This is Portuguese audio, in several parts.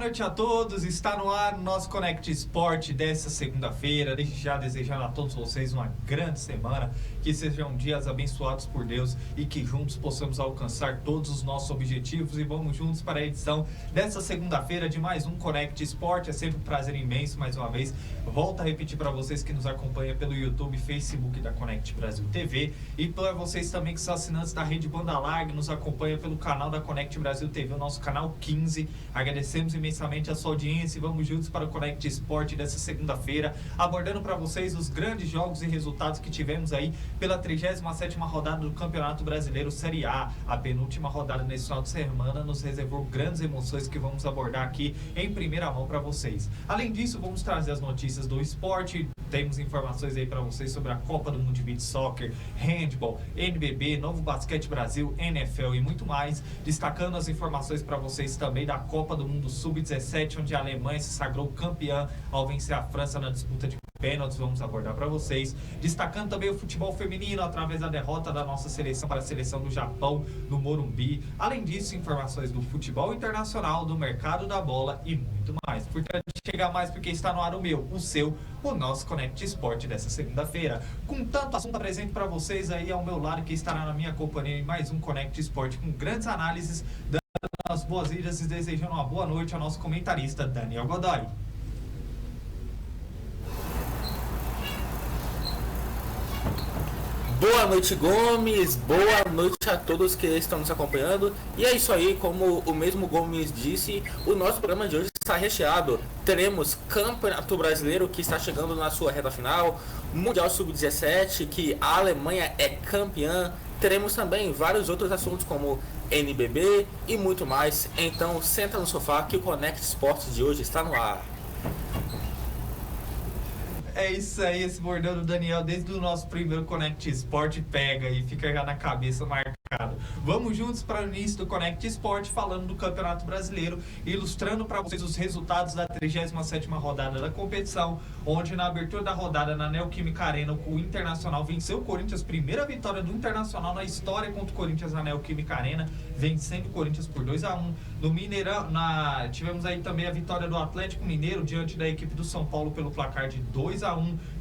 noite a todos, está no ar o nosso Connect Sport dessa segunda-feira. Desde já desejando a todos vocês uma grande semana, que sejam dias abençoados por Deus e que juntos possamos alcançar todos os nossos objetivos. E vamos juntos para a edição dessa segunda-feira de mais um Connect Sport. É sempre um prazer imenso, mais uma vez. Volto a repetir para vocês que nos acompanham pelo YouTube, Facebook da Connect Brasil TV e para vocês também que são assinantes da Rede Banda Larga, nos acompanham pelo canal da Connect Brasil TV, o nosso canal 15. Agradecemos imensamente a sua audiência e vamos juntos para o Connect Sport dessa segunda-feira, abordando para vocês os grandes jogos e resultados que tivemos aí pela 37ª rodada do Campeonato Brasileiro Série A. A penúltima rodada nesse final de semana nos reservou grandes emoções que vamos abordar aqui em primeira mão para vocês. Além disso, vamos trazer as notícias do esporte. Temos informações aí para vocês sobre a Copa do Mundo de Beach Soccer, Handball, NBB, Novo Basquete Brasil, NFL e muito mais. Destacando as informações para vocês também da Copa do Mundo Sub-17, onde a Alemanha se sagrou campeã ao vencer a França na disputa de pênaltis. Vamos abordar para vocês. Destacando também o futebol feminino através da derrota da nossa seleção para a seleção do Japão no Morumbi. Além disso, informações do futebol internacional, do mercado da bola e muito mais. Portanto, chega mais porque está no ar o meu, o seu, o nosso Connect Sport dessa segunda-feira. Com tanto assunto apresento para vocês aí ao meu lado, que estará na minha companhia em mais um Connect Sport com grandes análises, dando as boas-vindas e desejando uma boa noite ao nosso comentarista Daniel Godoy. Boa noite, Gomes, boa noite a todos que estão nos acompanhando. E é isso aí, como o mesmo Gomes disse, o nosso programa de hoje está recheado. Teremos Campeonato Brasileiro, que está chegando na sua reta final, Mundial Sub-17, que a Alemanha é campeã. Teremos também vários outros assuntos como NBB e muito mais. Então senta no sofá que o Connect Sports de hoje está no ar. É isso aí, esse bordão do Daniel, desde o nosso primeiro Connect Sport, pega e fica já na cabeça marcado. Vamos juntos para o início do Connect Sport, falando do Campeonato Brasileiro, ilustrando para vocês os resultados da 37ª rodada da competição, onde na abertura da rodada na Neoquímica Arena, o Internacional venceu o Corinthians, primeira vitória do Internacional na história contra o Corinthians na Neoquímica Arena, vencendo o Corinthians por 2-1. No Mineirão, tivemos aí também a vitória do Atlético Mineiro diante da equipe do São Paulo pelo placar de 2-1.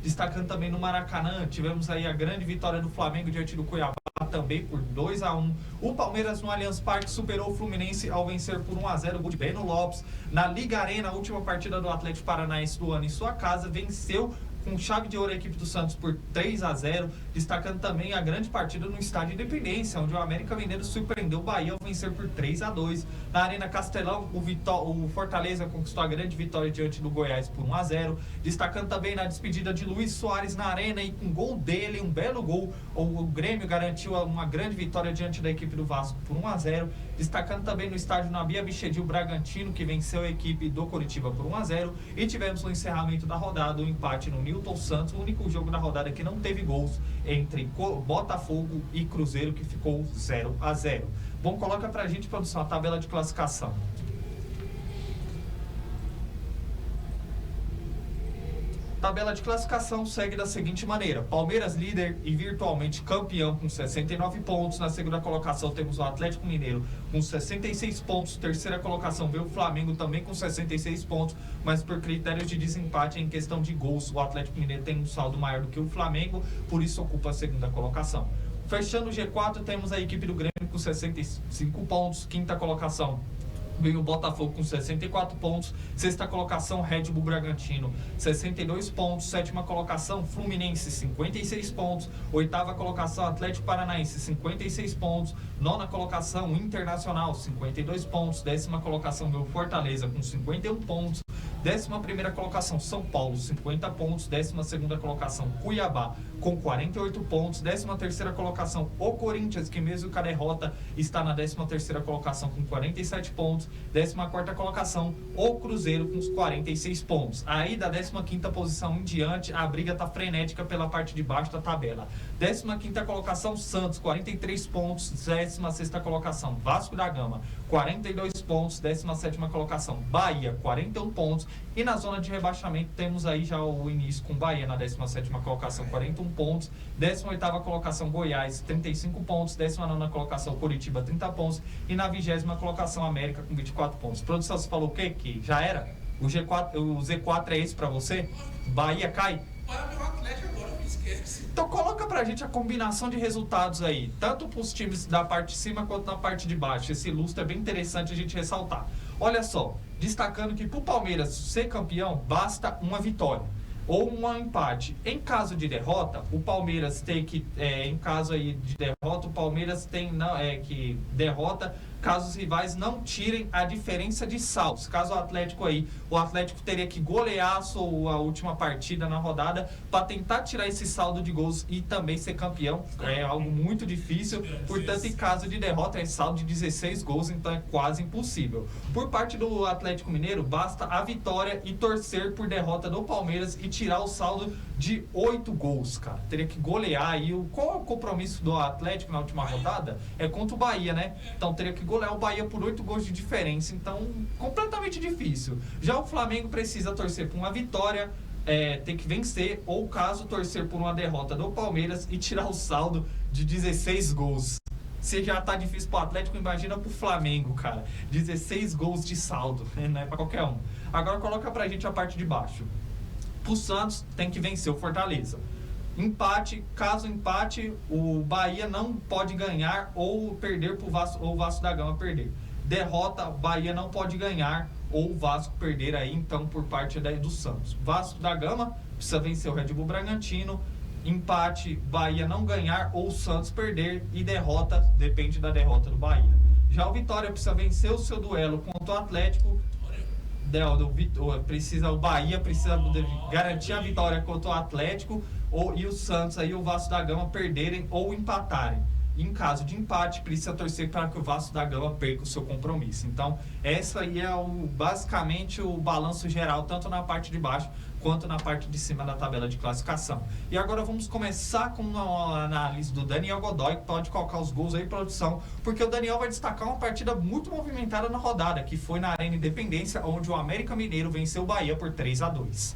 Destacando também no Maracanã, tivemos aí a grande vitória do Flamengo diante do Cuiabá, também por 2-1. O Palmeiras no Allianz Parque superou o Fluminense ao vencer por 1-0, gol de Breno Lopes. Na Liga Arena, a última partida do Atlético Paranaense do ano em sua casa, venceu com chave de ouro a equipe do Santos por 3-0, destacando também a grande partida no Estádio Independência, onde o América Mineiro surpreendeu o Bahia ao vencer por 3-2. Na Arena Castelão, o Fortaleza conquistou a grande vitória diante do Goiás por 1-0, destacando também na despedida de Luiz Soares na Arena e com gol dele, um belo gol, o Grêmio garantiu uma grande vitória diante da equipe do Vasco por 1-0, destacando também no estádio Nabi Abichedi, o Bragantino, que venceu a equipe do Coritiba por 1-0, e tivemos no encerramento da rodada o empate no Newton Santos, o único jogo da rodada que não teve gols, entre Botafogo e Cruzeiro, que ficou 0-0. Bom, coloca pra gente, produção, a tabela de classificação. Tabela de classificação segue da seguinte maneira: Palmeiras líder e virtualmente campeão com 69 pontos. Na segunda colocação temos o Atlético Mineiro com 66 pontos. Terceira colocação veio o Flamengo também com 66 pontos, mas por critérios de desempate em questão de gols, o Atlético Mineiro tem um saldo maior do que o Flamengo, por isso ocupa a segunda colocação. Fechando o G4, temos a equipe do Grêmio com 65 pontos. Quinta colocação vem o Botafogo com 64 pontos. Sexta colocação, Red Bull Bragantino, 62 pontos. Sétima colocação, Fluminense, 56 pontos. Oitava colocação, Atlético Paranaense, 56 pontos. Nona colocação, Internacional, 52 pontos. Décima colocação, veio Fortaleza com 51 pontos. 11ª colocação, São Paulo, 50 pontos. 12ª colocação, Cuiabá, com 48 pontos. 13ª colocação, o Corinthians, que mesmo com a derrota está na 13ª colocação com 47 pontos. 14ª colocação, o Cruzeiro com os 46 pontos. Aí da 15ª posição em diante, a briga está frenética pela parte de baixo da tabela. 15ª colocação, Santos, 43 pontos. 16ª colocação, Vasco da Gama, 42 pontos. 17ª colocação, Bahia, 41 pontos. E na zona de rebaixamento temos aí já o início com Bahia na 17ª colocação, 41 pontos. 18ª colocação Goiás, 35 pontos. 19ª colocação Coritiba, 30 pontos. E na 20ª colocação América com 24 pontos. Produção, você falou o quê? Que já era? O Z4 é esse pra você? Bahia cai? Para meu Atlético agora, eu me esqueço. Então coloca pra gente a combinação de resultados aí, tanto pros times da parte de cima quanto na parte de baixo. Esse lustro é bem interessante a gente ressaltar. Olha só, destacando que pro Palmeiras ser campeão, basta uma vitória ou um empate. Em caso de derrota, o Palmeiras tem que, em caso aí de derrota, o Palmeiras tem que derrota caso os rivais não tirem a diferença de saldos. Caso o Atlético teria que golear a sua última partida na rodada para tentar tirar esse saldo de gols e também ser campeão. É algo muito difícil, portanto, em caso de derrota é saldo de 16 gols, então é quase impossível. Por parte do Atlético Mineiro, basta a vitória e torcer por derrota do Palmeiras e tirar o saldo de 8 gols, cara. Teria que golear aí. Qual é o compromisso do Atlético na última rodada? É contra o Bahia, né? Então teria que golear o Bahia por 8 gols de diferença. Então, completamente difícil. Já o Flamengo precisa torcer por uma vitória, tem que vencer, ou caso torcer por uma derrota do Palmeiras e tirar o saldo de 16 gols. Se já tá difícil pro Atlético, imagina pro Flamengo, cara. 16 gols de saldo, não é pra qualquer um. Agora coloca pra gente a parte de baixo. Pro Santos, tem que vencer o Fortaleza. Empate, caso empate, o Bahia não pode ganhar ou perder pro Vasco, ou o Vasco da Gama perder. Derrota, Bahia não pode ganhar ou o Vasco perder aí, então, por parte do Santos. Vasco da Gama precisa vencer o Red Bull Bragantino. Empate, Bahia não ganhar ou o Santos perder, e derrota, depende da derrota do Bahia. Já o Vitória precisa vencer o seu duelo contra o Atlético. O Bahia precisa garantir a vitória contra o Atlético, e o Santos aí, o Vasco da Gama perderem ou empatarem. Em caso de empate, precisa torcer para que o Vasco da Gama perca o seu compromisso. Então, essa aí é basicamente o balanço geral, tanto na parte de baixo quanto na parte de cima da tabela de classificação. E agora vamos começar com uma análise do Daniel Godoy, que pode colocar os gols aí, produção, porque o Daniel vai destacar uma partida muito movimentada na rodada, que foi na Arena Independência, onde o América Mineiro venceu o Bahia por 3-2.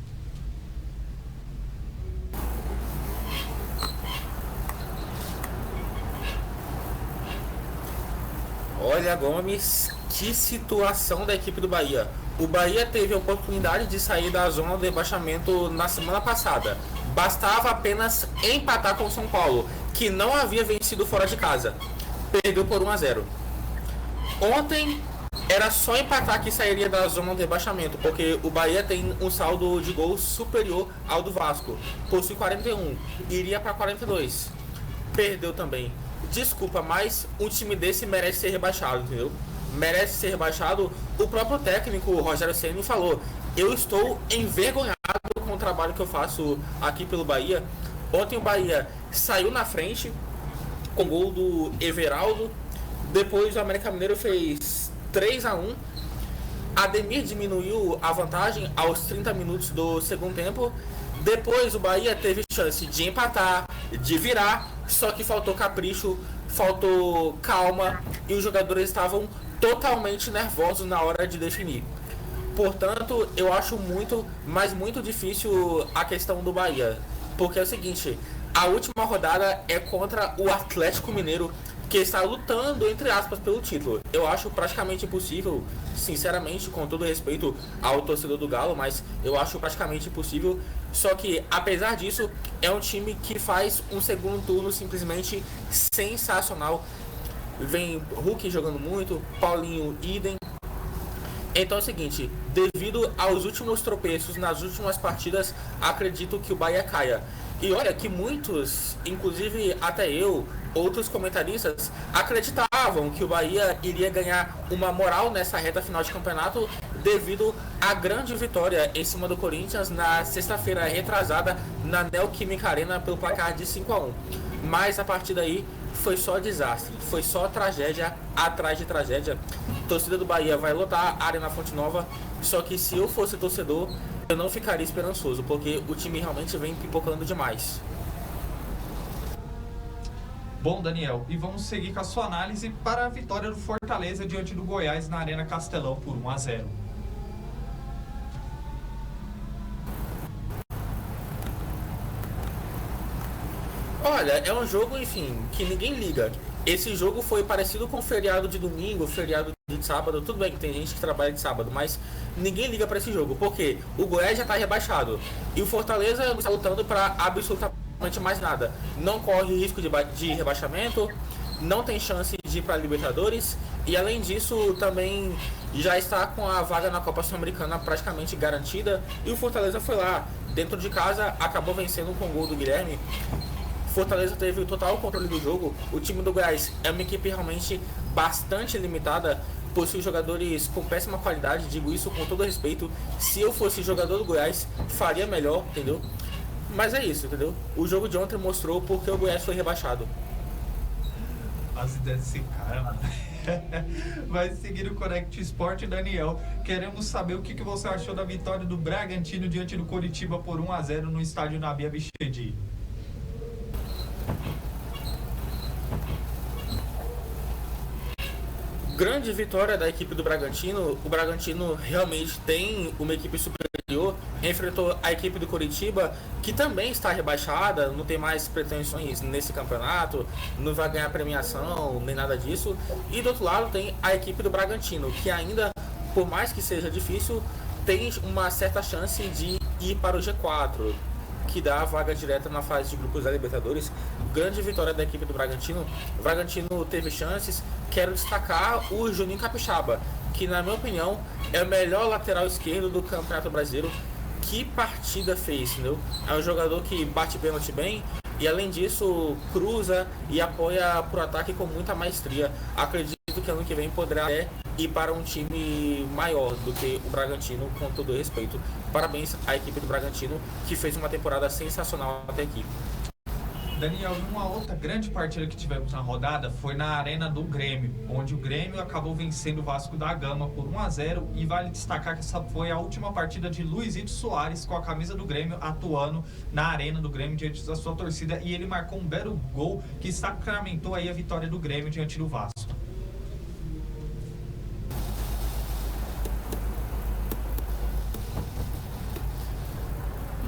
Olha, Gomes, que situação da equipe do Bahia. O Bahia teve a oportunidade de sair da zona do rebaixamento na semana passada. Bastava apenas empatar com o São Paulo, que não havia vencido fora de casa. Perdeu por 1-0. Ontem era só empatar que sairia da zona do rebaixamento, porque o Bahia tem um saldo de gols superior ao do Vasco. Possui 41, iria para 42. Perdeu também. Desculpa, mas um time desse merece ser rebaixado, entendeu? Merece ser rebaixado. O próprio técnico, o Rogério Ceni, falou: eu estou envergonhado com o trabalho que eu faço aqui pelo Bahia. Ontem o Bahia saiu na frente com o gol do Everaldo. Depois o América Mineiro fez 3-1. Ademir diminuiu a vantagem aos 30 minutos do segundo tempo. Depois o Bahia teve chance de empatar, de virar, só que faltou capricho, faltou calma e os jogadores estavam totalmente nervosos na hora de definir. Portanto, eu acho muito, mas muito difícil a questão do Bahia, porque é o seguinte: a última rodada é contra o Atlético Mineiro, que está lutando, entre aspas, pelo título. Eu acho praticamente impossível, sinceramente, com todo respeito ao torcedor do Galo, mas eu acho praticamente impossível. Só que, apesar disso, é um time que faz um segundo turno simplesmente sensacional. Vem Hulk jogando muito, Paulinho idem. Então é o seguinte: devido aos últimos tropeços nas últimas partidas, acredito que o Bahia caia. E olha que muitos, inclusive até eu, outros comentaristas, acreditavam que o Bahia iria ganhar uma moral nessa reta final de campeonato devido à grande vitória em cima do Corinthians na sexta-feira retrasada na Neoquímica Arena pelo placar de 5-1. Mas a partir daí foi só desastre, foi só tragédia atrás de tragédia. A torcida do Bahia vai lotar a Arena Fonte Nova, só que se eu fosse torcedor, eu não ficaria esperançoso, porque o time realmente vem pipocando demais. Bom, Daniel, e vamos seguir com a sua análise para a vitória do Fortaleza diante do Goiás na Arena Castelão por 1-0. Olha, é um jogo, enfim, que ninguém liga. Esse jogo foi parecido com o feriado de domingo, feriado de sábado. Tudo bem que tem gente que trabalha de sábado, mas ninguém liga pra esse jogo. Porque o Goiás já tá rebaixado. E o Fortaleza está lutando pra absolutamente mais nada. Não corre risco de rebaixamento, não tem chance de ir pra Libertadores. E além disso, também já está com a vaga na Copa Sul-Americana praticamente garantida. E o Fortaleza foi lá, dentro de casa, acabou vencendo com o gol do Guilherme. Fortaleza teve o total controle do jogo. O time do Goiás é uma equipe realmente bastante limitada, possui jogadores com péssima qualidade, digo isso com todo respeito. Se eu fosse jogador do Goiás, faria melhor, entendeu? Mas é isso, entendeu? O jogo de ontem mostrou porque o Goiás foi rebaixado. As ideias desse cara, mano. Vai seguir o Connect Sport, Daniel. Queremos saber o que você achou da vitória do Bragantino diante do Coritiba por 1-0 no estádio Nabi Abichedi. Grande vitória da equipe do Bragantino. O Bragantino realmente tem uma equipe superior. Enfrentou a equipe do Coritiba, que também está rebaixada, não tem mais pretensões nesse campeonato, não vai ganhar premiação, nem nada disso. E do outro lado tem a equipe do Bragantino, que ainda, por mais que seja difícil, tem uma certa chance de ir para o G4, que dá a vaga direta na fase de grupos da Libertadores. Grande vitória da equipe do Bragantino. O Bragantino teve chances. Quero destacar o Juninho Capixaba, que na minha opinião é o melhor lateral esquerdo do Campeonato Brasileiro. Que partida fez, entendeu? É um jogador que bate pênalti bem e além disso cruza e apoia pro ataque com muita maestria. Acredito que ano que vem poderá até ir para um time maior do que o Bragantino, com todo respeito. Parabéns à equipe do Bragantino, que fez uma temporada sensacional até aqui. Daniel, uma outra grande partida que tivemos na rodada foi na Arena do Grêmio, onde o Grêmio acabou vencendo o Vasco da Gama por 1-0, e vale destacar que essa foi a última partida de Luizito Soares com a camisa do Grêmio atuando na Arena do Grêmio diante da sua torcida, e ele marcou um belo gol que sacramentou aí a vitória do Grêmio diante do Vasco.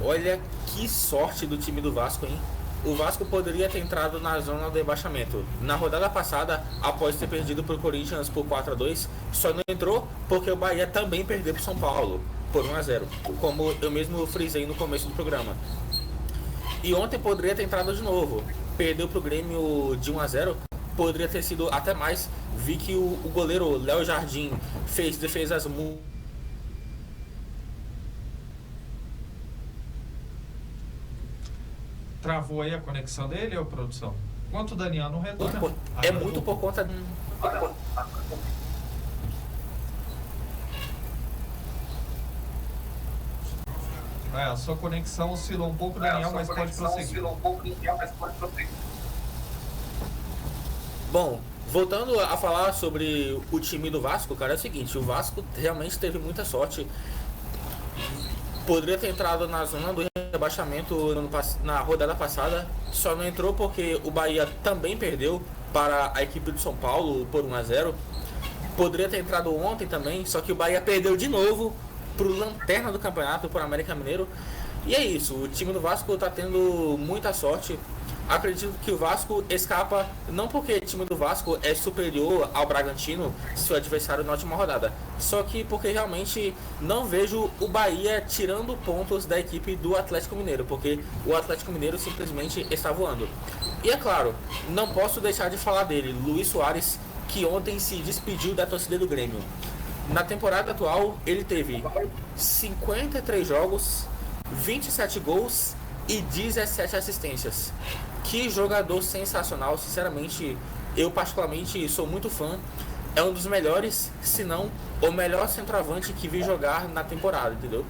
Olha que sorte do time do Vasco, hein? O Vasco poderia ter entrado na zona do rebaixamento na rodada passada, após ter perdido para o Corinthians por 4-2, só não entrou porque o Bahia também perdeu para o São Paulo por 1-0, como eu mesmo frisei no começo do programa. E ontem poderia ter entrado de novo, perdeu para o Grêmio de 1-0, poderia ter sido até mais. Vi que o goleiro Léo Jardim fez defesas muito. Travou aí a conexão dele, ou produção? Enquanto o Daniel não retorna... É muito por conta... A sua conexão oscilou um pouco, Daniel, mas pode prosseguir. Bom, voltando a falar sobre o time do Vasco, cara, é o seguinte, o Vasco realmente teve muita sorte. Poderia ter entrado na zona do rebaixamento na rodada passada, só não entrou porque o Bahia também perdeu para a equipe do São Paulo por 1-0. Poderia ter entrado ontem também, só que o Bahia perdeu de novo para o lanterna do campeonato, para o América Mineiro. E é isso, o time do Vasco está tendo muita sorte. Acredito que o Vasco escapa, não porque o time do Vasco é superior ao Bragantino, seu adversário na última rodada, só que porque realmente não vejo o Bahia tirando pontos da equipe do Atlético Mineiro, porque o Atlético Mineiro simplesmente está voando. E é claro, não posso deixar de falar dele, Luis Soares, que ontem se despediu da torcida do Grêmio. Na temporada atual, ele teve 53 jogos, 27 gols e 17 assistências. Que jogador sensacional, sinceramente, eu particularmente sou muito fã. É um dos melhores, se não o melhor centroavante que vi jogar na temporada, entendeu?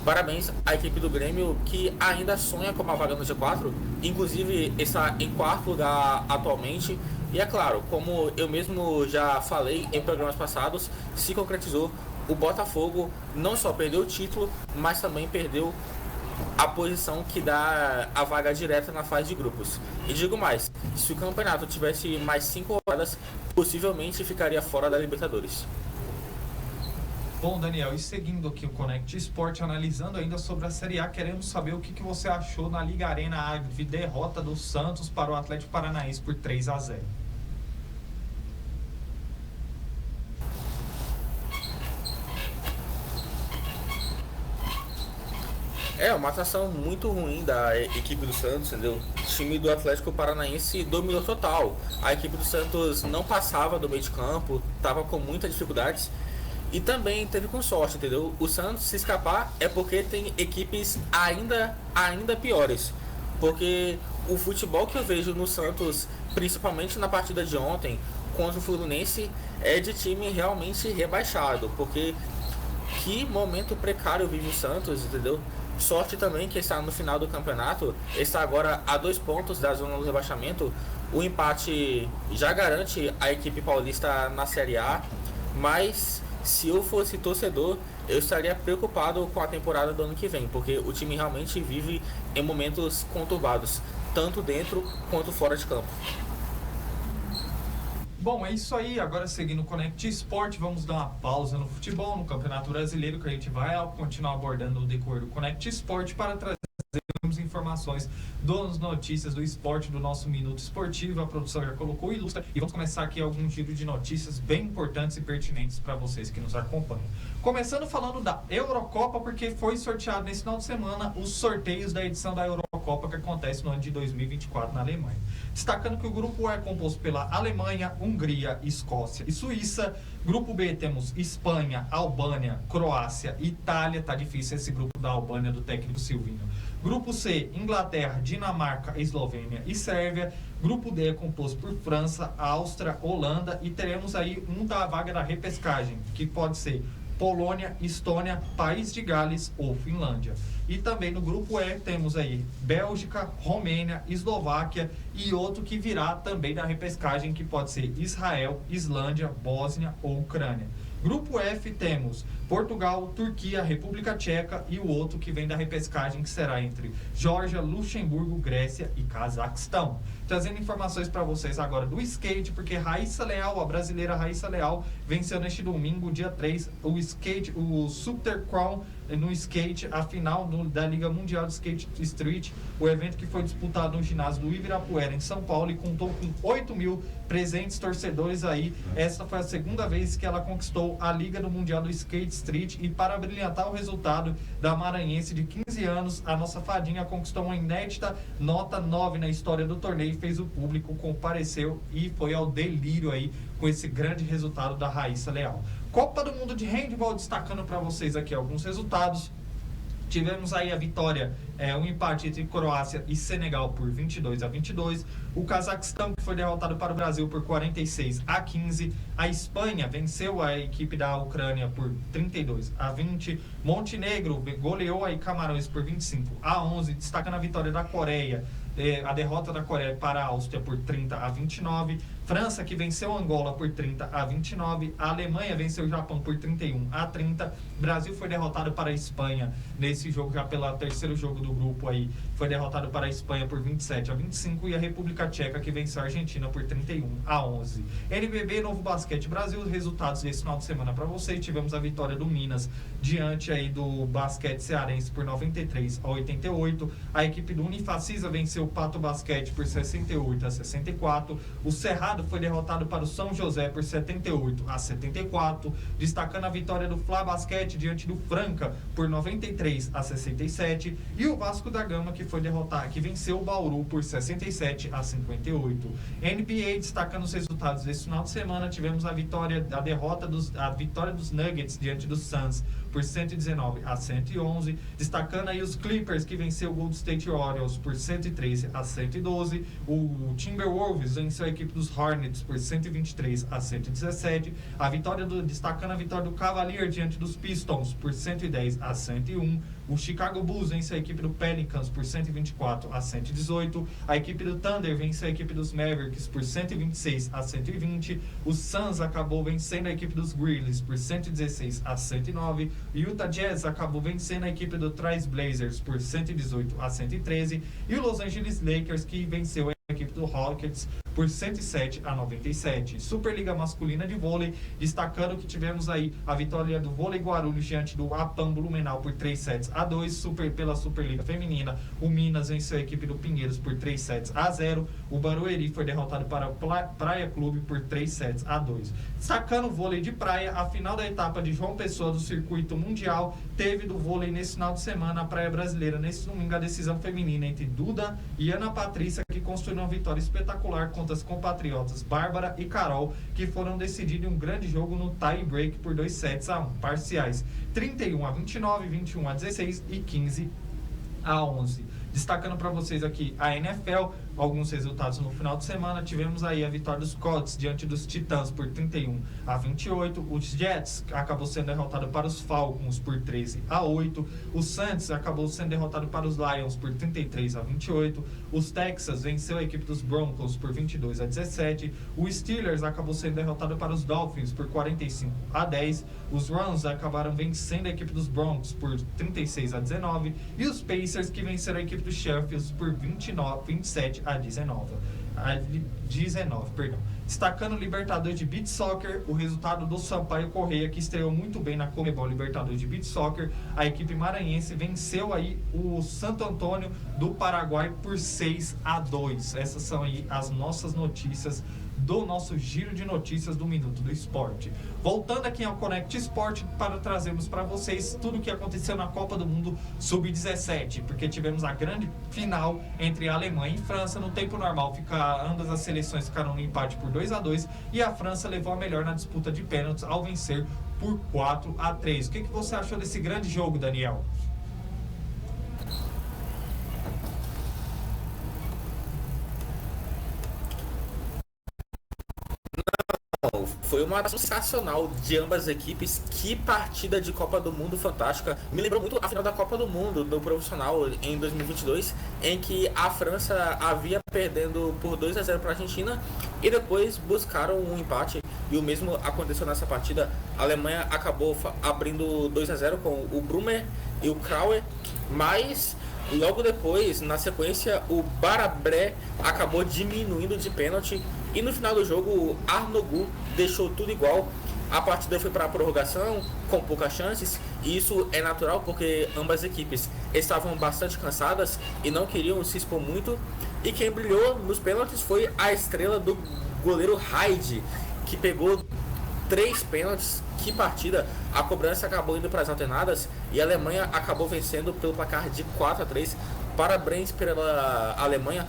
Parabéns à equipe do Grêmio, que ainda sonha com uma vaga no G4, inclusive está em quarto lugar atualmente. E é claro, como eu mesmo já falei em programas passados, se concretizou. O Botafogo não só perdeu o título, mas também perdeu a posição que dá a vaga direta na fase de grupos. E digo mais, se o campeonato tivesse mais 5 rodadas, possivelmente ficaria fora da Libertadores. Bom, Daniel, e seguindo aqui o Connect Sport, analisando ainda sobre a Série A, queremos saber o que você achou na Liga Arena, a derrota do Santos para o Atlético Paranaense por 3-0. É uma atuação muito ruim da equipe do Santos, entendeu? O time do Atlético Paranaense dominou total. A equipe do Santos não passava do meio de campo, estava com muitas dificuldades e também teve com sorte, entendeu? O Santos se escapar é porque tem equipes ainda piores. Porque o futebol que eu vejo no Santos, principalmente na partida de ontem contra o Fluminense, é de time realmente rebaixado. Porque que momento precário vive o Santos, entendeu? Sorte também que está no final do campeonato, está agora a 2 pontos da zona do rebaixamento. O empate já garante a equipe paulista na Série A, mas se eu fosse torcedor, eu estaria preocupado com a temporada do ano que vem, porque o time realmente vive em momentos conturbados, tanto dentro quanto fora de campo. Bom, é isso aí. Agora seguindo o Connect Sport, vamos dar uma pausa no futebol, no Campeonato Brasileiro, que a gente vai continuar abordando o decorrer do Connect Sport para trazer informações das notícias do esporte, do nosso Minuto Esportivo. A produção já colocou ilustra e vamos começar aqui algum giro de notícias bem importantes e pertinentes para vocês que nos acompanham. Começando falando da Eurocopa, porque foi sorteado nesse final de semana os sorteios da edição da Eurocopa que acontece no ano de 2024 na Alemanha. Destacando que o grupo A é composto pela Alemanha, Hungria, Escócia e Suíça. Grupo B temos Espanha, Albânia, Croácia, Itália. Tá difícil esse grupo da Albânia do técnico Silvinho. Grupo C, Inglaterra, Dinamarca, Eslovênia e Sérvia. Grupo D é composto por França, Áustria, Holanda e teremos aí da vaga da repescagem, que pode ser Polônia, Estônia, País de Gales ou Finlândia. E também no grupo E temos aí Bélgica, Romênia, Eslováquia e outro que virá também da repescagem, que pode ser Israel, Islândia, Bósnia ou Ucrânia. Grupo F temos Portugal, Turquia, República Tcheca e o outro que vem da repescagem, que será entre Geórgia, Luxemburgo, Grécia e Cazaquistão. Trazendo informações para vocês agora do skate, porque Raíssa Leal, a brasileira Raíssa Leal, venceu neste domingo, dia 3, o Super Crown no skate, a final da Liga Mundial de Skate Street, o evento que foi disputado no ginásio do Ibirapuera, em São Paulo, e contou com 8 mil presentes torcedores aí. Essa foi a segunda vez que ela conquistou a Liga do Mundial do Skate Street, e para brilhantar o resultado da maranhense de 15 anos, a nossa fadinha conquistou uma inédita nota 9 na história do torneio, fez o público, compareceu e foi ao delírio aí com esse grande resultado da Raíssa Leal. Copa do Mundo de Handball, destacando para vocês aqui alguns resultados. Tivemos aí a vitória, um empate entre Croácia e Senegal por 22-22. O Cazaquistão, que foi derrotado para o Brasil por 46-15. A Espanha venceu a equipe da Ucrânia por 32-20. Montenegro goleou aí Camarões por 25-11. Destacando a vitória da Coreia, a derrota da Coreia para a Áustria por 30-29. França, que venceu Angola por 30-29. A Alemanha venceu o Japão por 31-30. Brasil foi derrotado para a Espanha nesse jogo, já pelo terceiro jogo do grupo aí. Foi derrotado para a Espanha por 27-25. E a República Tcheca, que venceu a Argentina por 31-11. NBB, Novo Basquete Brasil, resultados desse final de semana para vocês. Tivemos a vitória do Minas diante aí do Basquete Cearense por 93-88. A equipe do Unifacisa venceu o Pato Basquete por 68-64. O Cerrado foi derrotado para o São José por 78-74, destacando a vitória do Fla Basquete diante do Franca por 93-67, e o Vasco da Gama, que foi derrotado, que venceu o Bauru por 67-58. NBA, destacando os resultados desse final de semana, tivemos a vitória dos Nuggets diante dos Suns por 119-111, destacando aí os Clippers, que venceu o Golden State Warriors por 113-112. O Timberwolves venceu a equipe dos Hornets por 123-117. Destacando a vitória do Cavalier diante dos Pistons por 110-101. O Chicago Bulls venceu a equipe do Pelicans por 124-118. A equipe do Thunder venceu a equipe dos Mavericks por 126-120. O Suns acabou vencendo a equipe dos Grizzlies por 116-109. O Utah Jazz acabou vencendo a equipe do Trail Blazers por 118-113. E o Los Angeles Lakers, que venceu a equipe do Rockets por por 107-97. Superliga Masculina de Vôlei, destacando que tivemos aí a vitória do Vôlei Guarulhos diante do APAM Blumenau por 3-2. Pela Superliga Feminina, o Minas venceu a equipe do Pinheiros por 3-0. O Barueri foi derrotado para o Praia Clube por 3-2. Destacando o vôlei de praia, a final da etapa de João Pessoa do Circuito Mundial teve do vôlei nesse final de semana. A Praia Brasileira, nesse domingo, a decisão feminina entre Duda e Ana Patrícia, que construíram uma vitória espetacular contra as compatriotas Bárbara e Carol, que foram decididos em um grande jogo no tie-break por 2-1, parciais 31-29, 21-16 e 15-11. Destacando para vocês aqui a NFL, alguns resultados no final de semana. Tivemos aí a vitória dos Colts diante dos Titãs por 31-28. Os Jets acabou sendo derrotado para os Falcons por 13-8. O Saints acabou sendo derrotado para os Lions por 33-28. Os Texans venceu a equipe dos Broncos por 22-17. O Steelers acabou sendo derrotado para os Dolphins por 45-10. Os Rams acabaram vencendo a equipe dos Broncos por 36-19. E os Pacers, que venceram a equipe dos Sheffield por 27-19. Destacando o Libertadores de Beach Soccer, o resultado do Sampaio Corrêa, que estreou muito bem na Conmebol Libertadores de Beach Soccer. A equipe maranhense venceu aí o Santo Antônio do Paraguai por 6-2. Essas são aí as nossas notícias do nosso giro de notícias do Minuto do Esporte. Voltando aqui ao Connect Sport para trazermos para vocês tudo o que aconteceu na Copa do Mundo Sub-17, porque tivemos a grande final entre a Alemanha e França. No tempo normal, ambas as seleções ficaram no empate por 2-2 e a França levou a melhor na disputa de pênaltis ao vencer por 4-3. O que você achou desse grande jogo, Daniel? Foi uma sensacional de ambas as equipes. Que partida de Copa do Mundo fantástica. Me lembrou muito a final da Copa do Mundo do profissional em 2022, em que a França havia perdendo por 2-0 para a Argentina e depois buscaram um empate. E o mesmo aconteceu nessa partida. A Alemanha acabou abrindo 2-0 com o Brummer e o Krauer, mas logo depois, na sequência, o Barabré acabou diminuindo de pênalti. E no final do jogo, o Arnogu deixou tudo igual. A partida foi para a prorrogação, com poucas chances. E isso é natural, porque ambas as equipes estavam bastante cansadas e não queriam se expor muito. E quem brilhou nos pênaltis foi a estrela do goleiro Haid, que pegou 3 pênaltis. Que partida! A cobrança acabou indo para as alternadas e a Alemanha acabou vencendo pelo placar de 4-3. Parabéns pela Alemanha.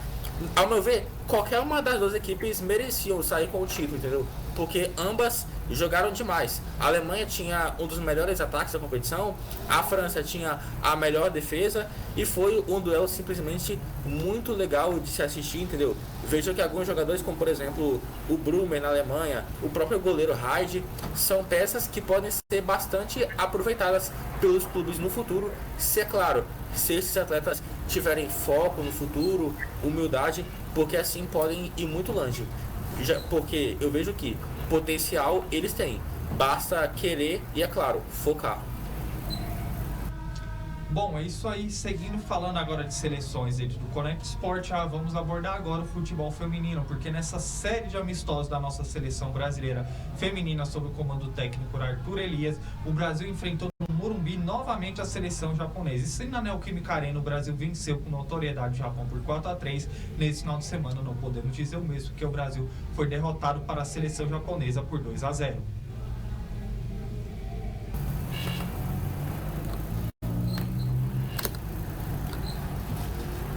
Ao meu ver, qualquer uma das duas equipes mereciam sair com o título, entendeu? Porque ambas jogaram demais. A Alemanha tinha um dos melhores ataques da competição, a França tinha a melhor defesa e foi um duelo simplesmente muito legal de se assistir, entendeu? Veja que alguns jogadores, como por exemplo o Brummer na Alemanha, o próprio goleiro Haid, são peças que podem ser bastante aproveitadas pelos clubes no futuro, se é claro, se esses atletas tiverem foco no futuro, humildade, porque assim podem ir muito longe. Porque eu vejo que potencial eles têm, basta querer e, é claro, focar. Bom, é isso aí. Seguindo falando agora de seleções dentro do Connect Sport, vamos abordar agora o futebol feminino, porque nessa série de amistosos da nossa seleção brasileira feminina sob o comando do técnico Arthur Elias, o Brasil enfrentou no Morumbi novamente a seleção japonesa. E se na Neoquímica Arena o Brasil venceu com notoriedade o Japão por 4-3, nesse final de semana não podemos dizer o mesmo, porque o Brasil foi derrotado para a seleção japonesa por 2-0.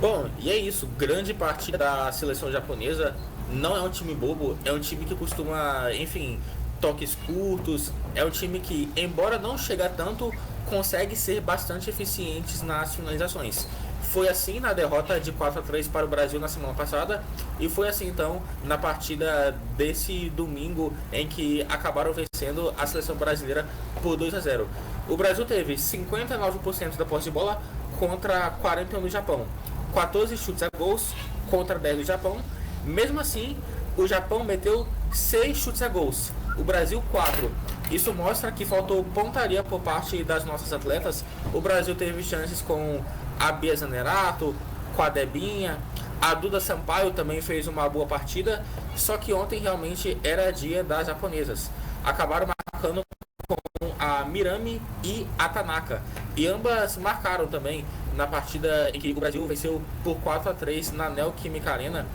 Bom, e é isso, grande partida da seleção japonesa. Não é um time bobo, é um time que costuma, enfim, toques curtos. É um time que, embora não chegue tanto, consegue ser bastante eficientes nas finalizações. Foi assim na derrota de 4-3 para o Brasil na semana passada, e foi assim então na partida desse domingo, em que acabaram vencendo a seleção brasileira por 2-0. O Brasil teve 59% da posse de bola contra 41% do Japão. 14 chutes a gols contra 10 do Japão. Mesmo assim, o Japão meteu 6 chutes a gols, o Brasil 4. Isso mostra que faltou pontaria por parte das nossas atletas. O Brasil teve chances com a Bia Zanerato, com a Debinha, A Duda Sampaio também fez uma boa partida, só que ontem realmente era dia das japonesas. Acabaram marcando com a Mirami e a Tanaka. E ambas marcaram também na partida em que o Brasil venceu por 4-3 na Neoquímica Arena.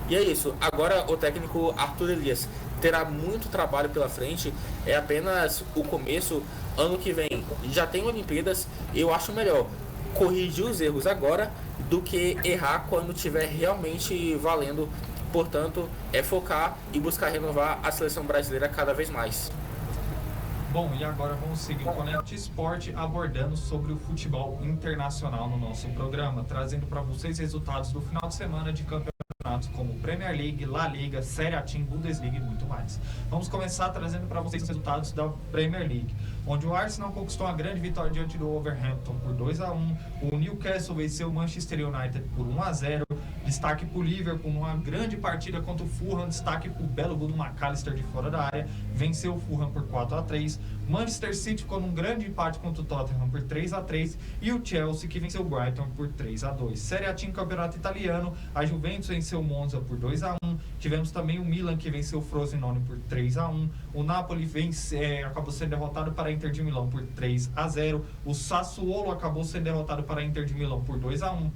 E é isso. Agora o técnico Arthur Elias terá muito trabalho pela frente. É apenas o começo. Ano que vem já tem Olimpíadas. Eu acho melhor corrigir os erros agora do que errar quando tiver realmente valendo. Portanto, é focar e buscar renovar a seleção brasileira cada vez mais. Bom, e agora vamos seguir o Connect Sport abordando sobre o futebol internacional no nosso programa, trazendo para vocês resultados do final de semana de campeonatos como Premier League, La Liga, Série A Team, Bundesliga e muito mais. Vamos começar trazendo para vocês os resultados da Premier League, onde o Arsenal conquistou uma grande vitória diante do Wolverhampton por 2-1, o Newcastle venceu o Manchester United por 1-0, destaque para o Liverpool numa grande partida contra o Fulham, destaque para o belo gol do McAllister de fora da área, venceu o Fulham por 4-3, Manchester City ficou num grande empate contra o Tottenham por 3-3 e o Chelsea que venceu o Brighton por 3-2. Série A Team Campeonato Italiano, a Juventus venceu o Monza por 2-1, tivemos também o Milan que venceu o Frosinone por 3-1, o Napoli acabou sendo derrotado para a Inter de Milão por 3-0, o Sassuolo acabou sendo derrotado para a Inter de Milão por 2-1.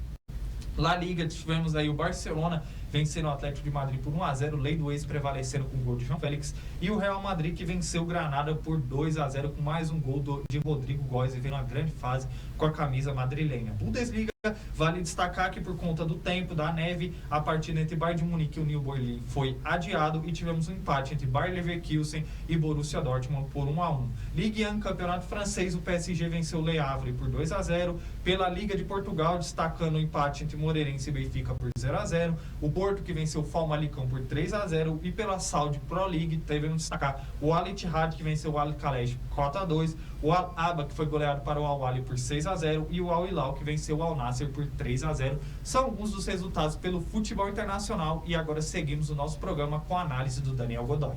La Liga, tivemos aí o Barcelona vencendo o Atlético de Madrid por 1-0, lei do ex prevalecendo com o gol de João Félix, e o Real Madrid que venceu o Granada por 2-0 com mais um gol de Rodrigo Góes, vivendo uma grande fase com a camisa madrilenha. Bundesliga, vale destacar que por conta do tempo, da neve, a partida entre Bayern de Munique e o Union Berlin foi adiado e tivemos um empate entre Bayer Leverkusen e Borussia Dortmund por 1-1. Ligue 1, Campeonato Francês, o PSG venceu o Le Havre por 2-0. Pela Liga de Portugal, destacando o empate entre Moreirense e Benfica por 0-0. O Porto que venceu o Famalicão por 3-0. E pela Saudi Pro League, devemos destacar o Al Ittihad que venceu o Al Khalej por 4-2. O Al Aba que foi goleado para o Al Ahly por 6-0. E o Al Hilal que venceu o Al Nassr por 3-0. São alguns dos resultados pelo futebol internacional. E agora seguimos o nosso programa com a análise do Daniel Godoy.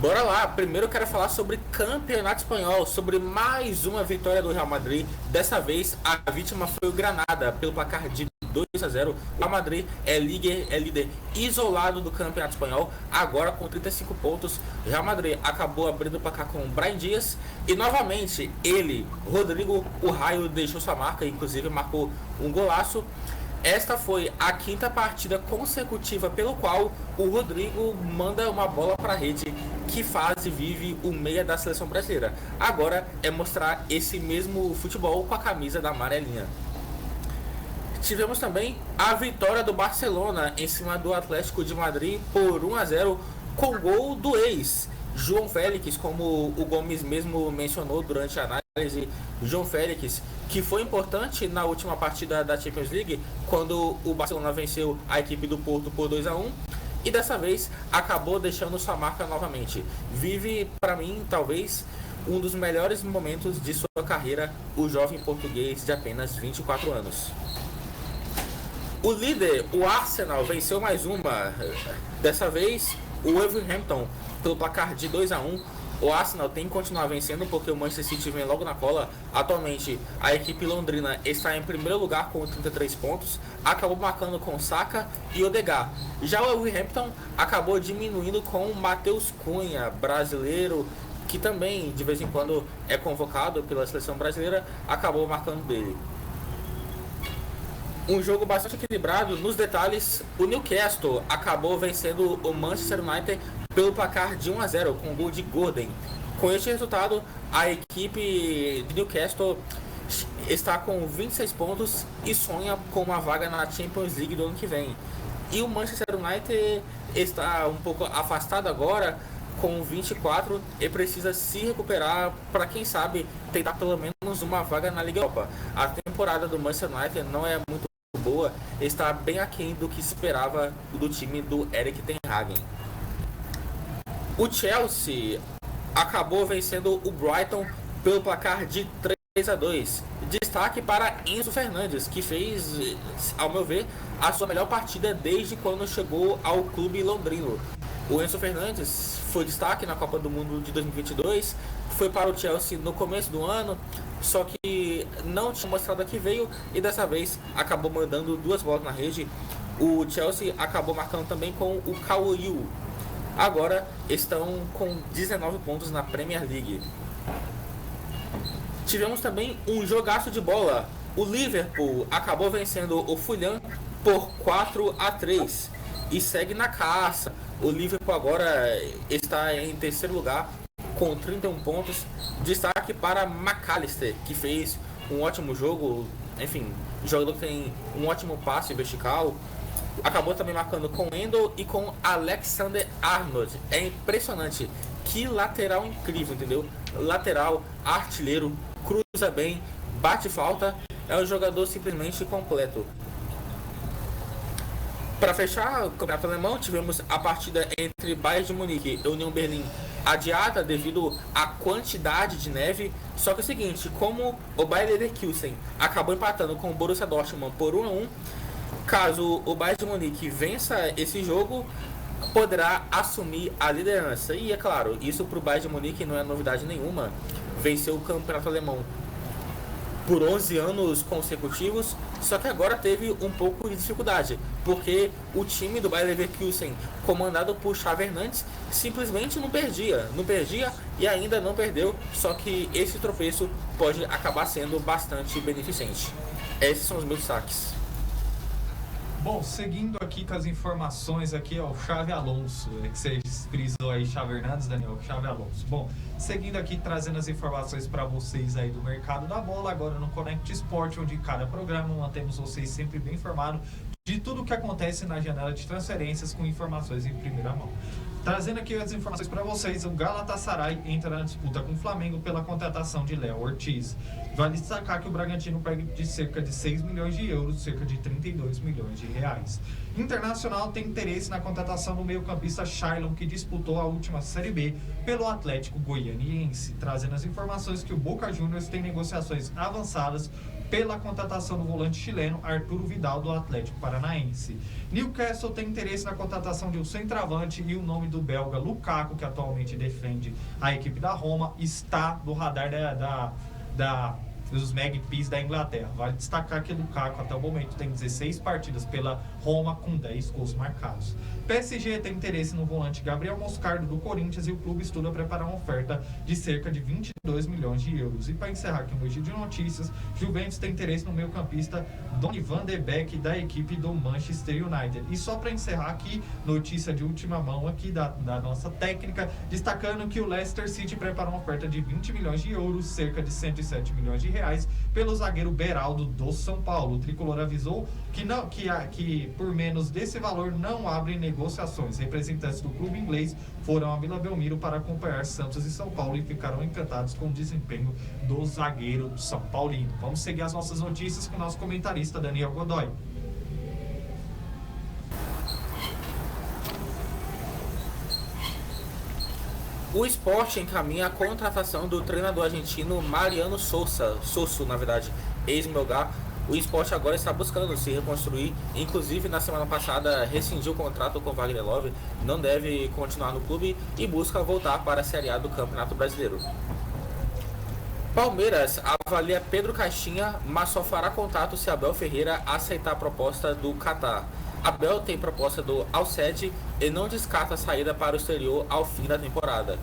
Bora lá, primeiro eu quero falar sobre Campeonato Espanhol, sobre mais uma vitória do Real Madrid. Dessa vez a vítima foi o Granada, pelo placar de 2-0. O Real Madrid é líder isolado do Campeonato Espanhol, agora com 35 pontos. O Real Madrid acabou abrindo o placar com o Brahim Dias e novamente ele, Rodrigo, o Raio, deixou sua marca, inclusive marcou um golaço. Esta foi a quinta partida consecutiva pelo qual o Rodrigo manda uma bola para a rede. Que fase vive o meia da seleção brasileira? Agora é mostrar esse mesmo futebol com a camisa da amarelinha. Tivemos também a vitória do Barcelona em cima do Atlético de Madrid por 1-0 com gol do ex João Félix, como o Gomes mesmo mencionou durante a análise. João Félix, que foi importante na última partida da Champions League, quando o Barcelona venceu a equipe do Porto por 2-1, e dessa vez acabou deixando sua marca novamente. Vive, para mim, talvez um dos melhores momentos de sua carreira, o jovem português de apenas 24 anos. O líder, o Arsenal, venceu mais uma, dessa vez o Wolverhampton pelo placar de 2-1. O Arsenal tem que continuar vencendo porque o Manchester City vem logo na cola. Atualmente a equipe londrina está em primeiro lugar com 33 pontos, acabou marcando com Saka e Odegaard. Já o Wolverhampton acabou diminuindo com o Matheus Cunha, brasileiro, que também de vez em quando é convocado pela seleção brasileira, acabou marcando dele. Um jogo bastante equilibrado. Nos detalhes, o Newcastle acabou vencendo o Manchester United pelo placar de 1-0 com o gol de Gordon. Com este resultado, a equipe de Newcastle está com 26 pontos e sonha com uma vaga na Champions League do ano que vem. E o Manchester United está um pouco afastado agora com 24 e precisa se recuperar para, quem sabe, tentar pelo menos uma vaga na Liga Europa. A temporada do Manchester United não é muito boa, está bem aquém do que se esperava do time do Erik ten Hag. O Chelsea acabou vencendo o Brighton pelo placar de 3-2. Destaque para Enzo Fernandes, que fez, ao meu ver, a sua melhor partida desde quando chegou ao clube londrino. O Enzo Fernandes foi destaque na Copa do Mundo de 2022, foi para o Chelsea no começo do ano, só que não tinha mostrado a que veio e dessa vez acabou mandando 2 bolas na rede. O Chelsea acabou marcando também com o Kauyu. Agora estão com 19 pontos na Premier League. Tivemos também um jogaço de bola. O Liverpool acabou vencendo o Fulham por 4-3 e segue na caça. O Liverpool agora está em terceiro lugar com 31 pontos. Destaque para McAllister, que fez um ótimo jogo. Enfim, jogador que tem um ótimo passe vertical. Acabou também marcando com Endo e com Alexander Arnold. É impressionante. Que lateral incrível, entendeu? Lateral, artilheiro, cruza bem, bate falta. É um jogador simplesmente completo. Para fechar o campeonato alemão, tivemos a partida entre Bayern de Munique e União Berlim adiada devido à quantidade de neve. Só que é o seguinte, como o Bayer Leverkusen acabou empatando com o Borussia Dortmund por 1-1, caso o Bayern de Munique vença esse jogo, poderá assumir a liderança. E é claro, isso para o Bayern de Munique não é novidade nenhuma. Venceu o campeonato alemão por 11 anos consecutivos, só que agora teve um pouco de dificuldade, porque o time do Bayer Leverkusen, comandado por Xavi Hernandes, simplesmente não perdia e ainda não perdeu, só que esse tropeço pode acabar sendo bastante beneficente. Esses são os meus destaques. Bom, seguindo aqui com as informações aqui, ó, o Xavi Alonso, que você frisou aí, Xavi Hernandes, Daniel, Xavi Alonso. Bom, seguindo aqui, trazendo as informações para vocês aí do mercado da bola, agora no Connect Sport, onde em cada programa mantemos vocês sempre bem informados de tudo o que acontece na janela de transferências com informações em primeira mão. Trazendo aqui as informações para vocês, o Galatasaray entra na disputa com o Flamengo pela contratação de Léo Ortiz. Vale destacar que o Bragantino perde de cerca de 6 milhões de euros, cerca de 32 milhões de reais. Internacional tem interesse na contratação do meio-campista Shailon, que disputou a última Série B pelo Atlético Goianiense. Trazendo as informações que o Boca Juniors tem negociações avançadas pela contratação do volante chileno Arturo Vidal do Atlético Paranaense. Newcastle tem interesse na contratação de um centroavante e o nome do belga Lukaku, que atualmente defende a equipe da Roma, está no radar dos Magpies da Inglaterra. Vale destacar que Lukaku até o momento tem 16 partidas pela Roma com 10 gols marcados. PSG tem interesse no volante Gabriel Moscardo do Corinthians e o clube estuda preparar uma oferta de cerca de 22 milhões de euros. E para encerrar aqui um giro de notícias, Juventus tem interesse no meio-campista Donny van de Beek da equipe do Manchester United. E só para encerrar aqui, notícia de última mão aqui da nossa técnica, destacando que o Leicester City prepara uma oferta de 20 milhões de euros, cerca de 107 milhões de reais, pelo zagueiro Beraldo do São Paulo. O tricolor avisou que por menos desse valor não abre negociações. Representantes do clube inglês foram a Vila Belmiro para acompanhar Santos e São Paulo e ficaram encantados com o desempenho do zagueiro São Paulino. Vamos seguir as nossas notícias com o nosso comentarista Daniel Godoy. O Sport encaminha a contratação do treinador argentino Mariano Sousa, na verdade, ex-Melgar. O Sport agora está buscando se reconstruir, inclusive na semana passada rescindiu o contrato com o Wagner Love, não deve continuar no clube e busca voltar para a Série A do Campeonato Brasileiro. Palmeiras avalia Pedro Caixinha, mas só fará contato se Abel Ferreira aceitar a proposta do Catar. Abel tem proposta do Al-Sadd e não descarta a saída para o exterior ao fim da temporada.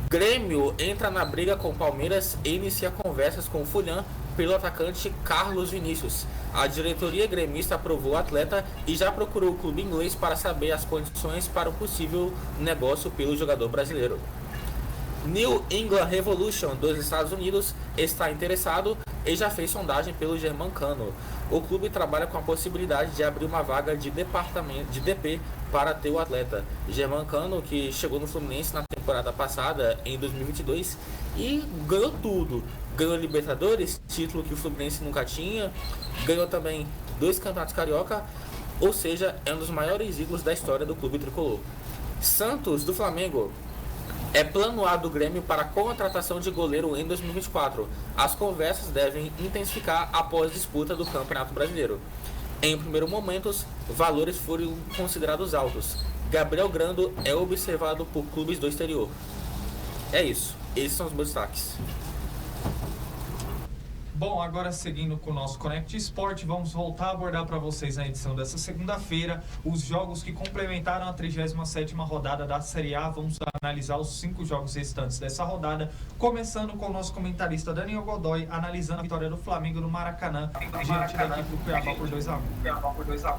Grêmio entra na briga com o Palmeiras e inicia conversas com o Fulham pelo atacante Carlos Vinícius. A diretoria gremista aprovou o atleta e já procurou o clube inglês para saber as condições para o possível negócio pelo jogador brasileiro. New England Revolution dos Estados Unidos está interessado e já fez sondagem pelo Germancano. O clube trabalha com a possibilidade de abrir uma vaga de departamento de DP para ter o atleta. Germancano, que chegou no Fluminense na temporada passada, em 2022, e ganhou tudo. Ganhou Libertadores, título que o Fluminense nunca tinha, ganhou também 2 campeonatos carioca, ou seja, é um dos maiores ídolos da história do clube tricolor. Santos, do Flamengo, é plano A do Grêmio para a contratação de goleiro em 2024. As conversas devem intensificar após a disputa do Campeonato Brasileiro. Em primeiro momento, valores foram considerados altos. Gabriel Grando é observado por clubes do exterior. É isso. Esses são os meus destaques. Bom, agora seguindo com o nosso Connect Sport, vamos voltar a abordar para vocês na edição dessa segunda-feira os jogos que complementaram a 37ª rodada da Série A. Vamos analisar os 5 jogos restantes dessa rodada, começando com o nosso comentarista Daniel Godoy, analisando a vitória do Flamengo no Maracanã, diante da equipe do Cuiabá por 2-1.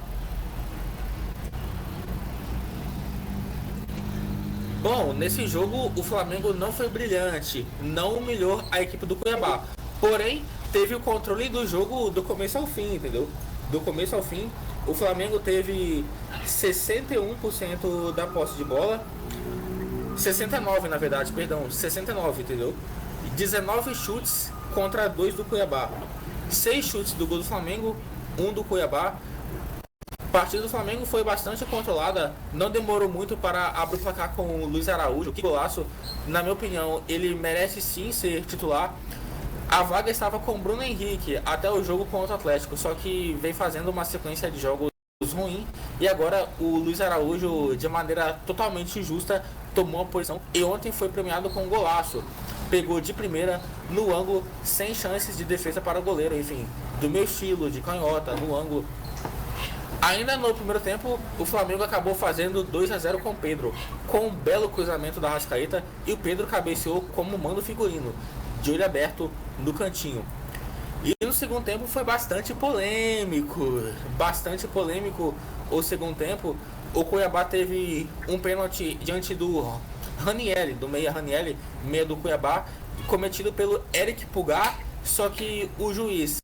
Bom, nesse jogo o Flamengo não foi brilhante, não humilhou a equipe do Cuiabá, porém teve o controle do jogo do começo ao fim, entendeu? Do começo ao fim, o Flamengo teve 61% da posse de bola, 69 na verdade, perdão, 69, entendeu? 19 chutes contra 2 do Cuiabá, 6 chutes do gol do Flamengo, 1 do Cuiabá. A partida do Flamengo foi bastante controlada, não demorou muito para abrir o placar com o Luiz Araújo, que golaço, na minha opinião, ele merece sim ser titular. A vaga estava com o Bruno Henrique até o jogo contra o Atlético, só que vem fazendo uma sequência de jogos ruim e agora o Luiz Araújo, de maneira totalmente injusta, tomou a posição e ontem foi premiado com um golaço. Pegou de primeira no ângulo, sem chances de defesa para o goleiro, enfim, do meu estilo, de canhota, no ângulo. Ainda no primeiro tempo, o Flamengo acabou fazendo 2-0 com o Pedro, com um belo cruzamento da Arrascaeta, e o Pedro cabeceou como manda o figurino, de olho aberto no cantinho. E no segundo tempo foi bastante polêmico o segundo tempo. O Cuiabá teve um pênalti diante do Ranieri, do meia Ranieri, meia do Cuiabá, cometido pelo Eric Pulgar, só que o juiz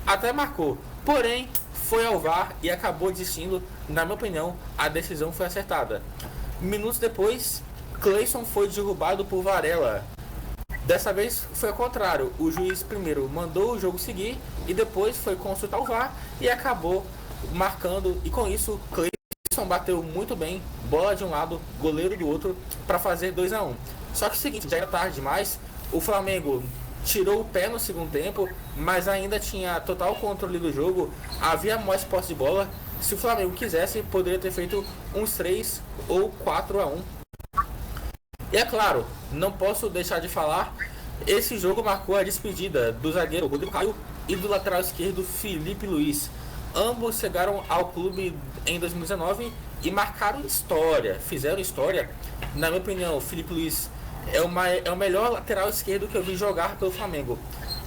até marcou, porém foi ao VAR e acabou desistindo. Na minha opinião, a decisão foi acertada. Minutos depois, Cleison foi derrubado por Varela. Dessa vez foi ao contrário, o juiz primeiro mandou o jogo seguir e depois foi consultar o VAR e acabou marcando, e com isso Cleison bateu muito bem, bola de um lado, goleiro do outro, para fazer 2-1. Só que é o seguinte, já era tarde demais, o Flamengo tirou o pé no segundo tempo, mas ainda tinha total controle do jogo, havia mais posse de bola. Se o Flamengo quisesse, poderia ter feito uns 3 ou 4-1. E é claro, não posso deixar de falar, esse jogo marcou a despedida do zagueiro Rodrigo Caio e do lateral esquerdo Felipe Luiz. Ambos chegaram ao clube em 2019 e marcaram história, fizeram história. Na minha opinião, Felipe Luiz é o melhor lateral esquerdo que eu vi jogar pelo Flamengo.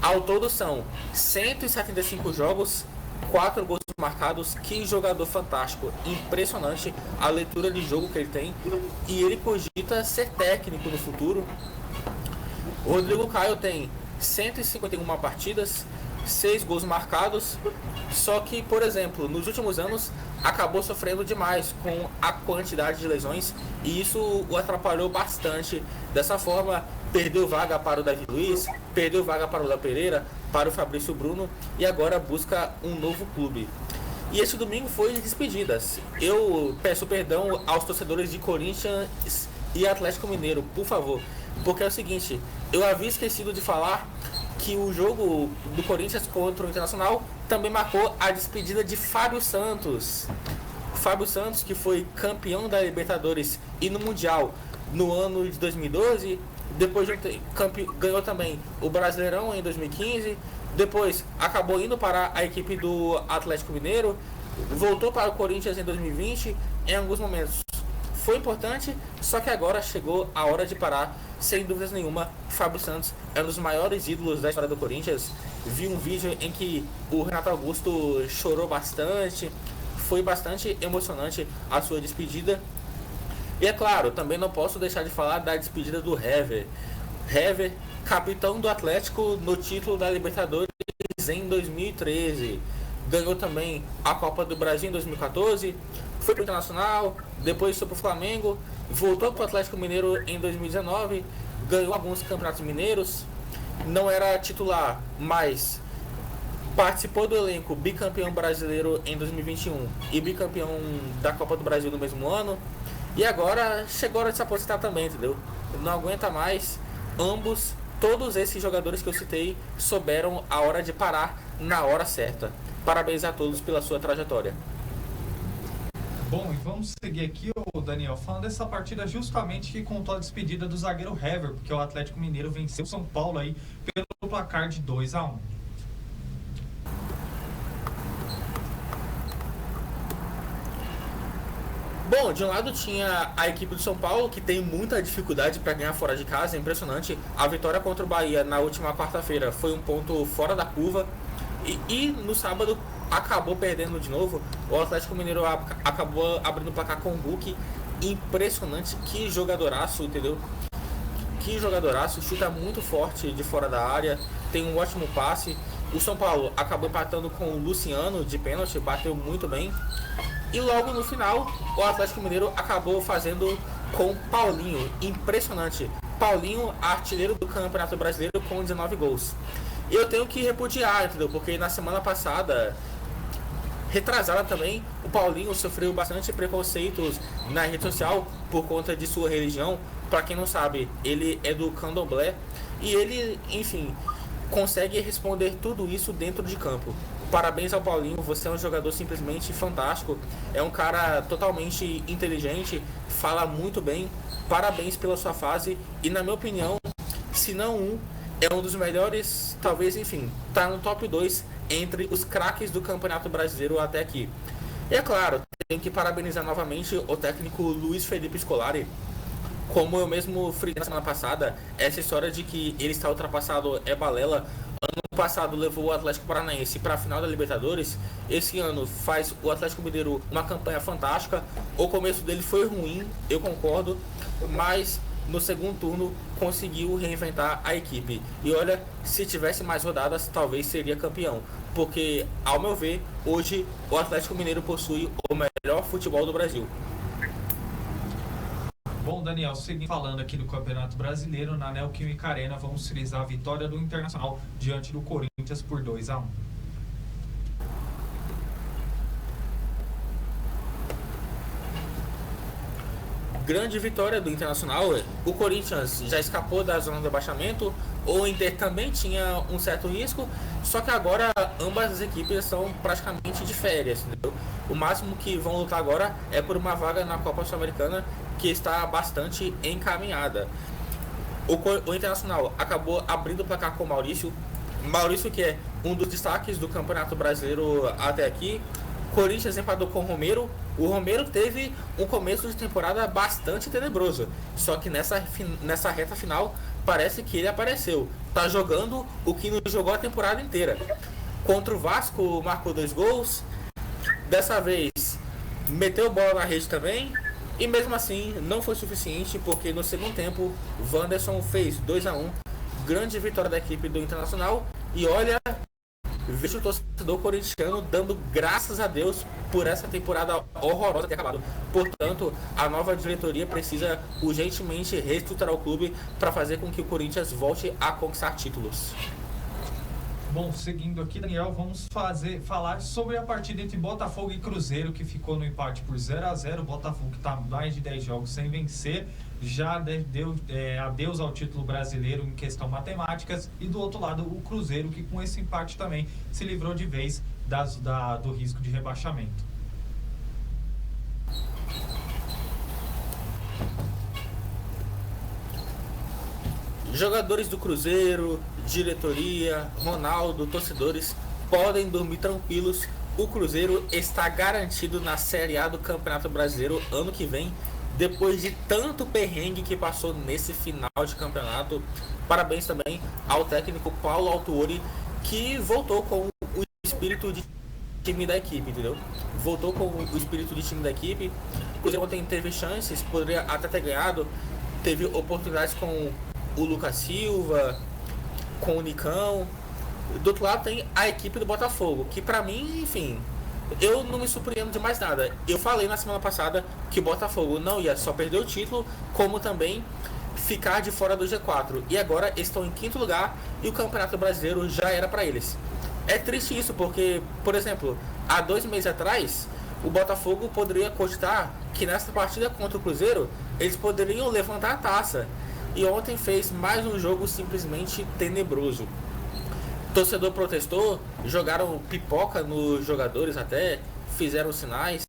Ao todo são 175 jogos, 4 gols marcados. Que jogador fantástico, impressionante a leitura de jogo que ele tem, e ele cogita ser técnico no futuro. O Rodrigo Caio tem 151 partidas, 6 gols marcados, só que, por exemplo, nos últimos anos acabou sofrendo demais com a quantidade de lesões e isso o atrapalhou bastante. Dessa forma, perdeu vaga para o Davi Luiz, perdeu vaga para o Léo Pereira, para o Fabrício Bruno e agora busca um novo clube. E esse domingo foi de despedidas. Eu peço perdão aos torcedores de Corinthians e Atlético Mineiro, por favor, porque é o seguinte, eu havia esquecido de falar que o jogo do Corinthians contra o Internacional também marcou a despedida de Fábio Santos. Fábio Santos, que foi campeão da Libertadores e no Mundial no ano de 2012, depois ganhou também o Brasileirão em 2015, depois acabou indo para a equipe do Atlético Mineiro, voltou para o Corinthians em 2020, em alguns momentos foi importante, só que agora chegou a hora de parar. Sem dúvidas nenhuma, Fábio Santos é um dos maiores ídolos da história do Corinthians. Vi um vídeo em que o Renato Augusto chorou bastante, foi bastante emocionante a sua despedida. E é claro, também não posso deixar de falar da despedida do Hever. Hever, capitão do Atlético no título da Libertadores em 2013. Ganhou também a Copa do Brasil em 2014, foi para o Internacional, depois foi para o Flamengo, voltou para o Atlético Mineiro em 2019, ganhou alguns campeonatos mineiros, não era titular, mas participou do elenco bicampeão brasileiro em 2021 e bicampeão da Copa do Brasil no mesmo ano. E agora chegou a hora de se aposentar também, entendeu? Não aguenta mais. Ambos, todos esses jogadores que eu citei, souberam a hora de parar na hora certa. Parabéns a todos pela sua trajetória. Bom, e vamos seguir aqui Daniel, falando dessa partida justamente que contou a despedida do zagueiro Hever, porque o Atlético Mineiro venceu o São Paulo aí pelo placar de 2-1. Bom, de um lado tinha a equipe do São Paulo, que tem muita dificuldade para ganhar fora de casa, é impressionante. A vitória contra o Bahia na última quarta-feira foi um ponto fora da curva. E no sábado acabou perdendo de novo. O Atlético Mineiro acabou abrindo o placar com o Hulk. Impressionante, que jogadoraço, entendeu? Que jogadoraço, chuta muito forte de fora da área, tem um ótimo passe. O São Paulo acabou empatando com o Luciano de pênalti, bateu muito bem. E logo no final, o Atlético Mineiro acabou fazendo com Paulinho. Impressionante. Paulinho, artilheiro do Campeonato Brasileiro com 19 gols. E eu tenho que repudiar, entendeu? Porque na semana passada, retrasada também, o Paulinho sofreu bastante preconceitos na rede social por conta de sua religião. Para quem não sabe, ele é do Candomblé. E ele, enfim, consegue responder tudo isso dentro de campo. Parabéns ao Paulinho, você é um jogador simplesmente fantástico. É um cara totalmente inteligente, fala muito bem. Parabéns pela sua fase. E na minha opinião, se não é um dos melhores, talvez, enfim, tá no top 2 entre os craques do Campeonato Brasileiro até aqui. E é claro, tenho que parabenizar novamente o técnico Luiz Felipe Scolari. Como eu mesmo frisei na semana passada, essa história de que ele está ultrapassado é balela. Ano passado levou o Atlético Paranaense para a final da Libertadores. Esse ano faz o Atlético Mineiro uma campanha fantástica. O começo dele foi ruim, eu concordo, mas no segundo turno conseguiu reinventar a equipe. E olha, se tivesse mais rodadas, talvez seria campeão. Porque, ao meu ver, hoje o Atlético Mineiro possui o melhor futebol do Brasil. Bom, Daniel, seguindo falando aqui do Campeonato Brasileiro, na Neoquímica Arena, vamos frisar a vitória do Internacional diante do Corinthians por 2-1. Grande vitória do Internacional. O Corinthians já escapou da zona de rebaixamento. O Inter também tinha um certo risco, só que agora ambas as equipes são praticamente de férias, entendeu? O máximo que vão lutar agora é por uma vaga na Copa Sul-Americana, que está bastante encaminhada. O Internacional acabou abrindo o placar com o Maurício, que é um dos destaques do Campeonato Brasileiro até aqui. Corinthians empatou com o Romero. O Romero teve um começo de temporada bastante tenebroso, só que nessa reta final parece que ele apareceu. Tá jogando o que não jogou a temporada inteira. Contra o Vasco marcou 2 gols. Dessa vez meteu bola na rede também. E mesmo assim não foi suficiente, porque no segundo tempo Wanderson fez 2-1. Grande vitória da equipe do Internacional. E olha, vejo o torcedor corintiano dando graças a Deus por essa temporada horrorosa ter acabado. Portanto, a nova diretoria precisa urgentemente reestruturar o clube para fazer com que o Corinthians volte a conquistar títulos. Bom, seguindo aqui, Daniel, vamos falar sobre a partida entre Botafogo e Cruzeiro, que ficou no empate por 0-0. O Botafogo, que está mais de 10 jogos sem vencer, já deu adeus ao título brasileiro em questão matemáticas. E do outro lado, o Cruzeiro, que com esse empate também se livrou de vez do risco de rebaixamento. Jogadores do Cruzeiro, diretoria, Ronaldo, torcedores podem dormir tranquilos. O Cruzeiro está garantido na Série A do Campeonato Brasileiro ano que vem, depois de tanto perrengue que passou nesse final de campeonato. Parabéns também ao técnico Paulo Autuori, que voltou com o espírito de time da equipe, entendeu? Voltou com o espírito de time da equipe. O Cruzeiro ontem teve chances, poderia até ter ganhado, teve oportunidades com o Lucas Silva, com o Nicão. Do outro lado tem a equipe do Botafogo, que pra mim, enfim, eu não me surpreendo de mais nada. Eu falei na semana passada que o Botafogo não ia só perder o título, como também ficar de fora do G4. E agora estão em 5º lugar e o Campeonato Brasileiro já era pra eles. É triste isso, porque, por exemplo, há 2 meses atrás, o Botafogo poderia cogitar que nessa partida contra o Cruzeiro eles poderiam levantar a taça. E ontem fez mais um jogo simplesmente tenebroso. O torcedor protestou, jogaram pipoca nos jogadores até, fizeram sinais.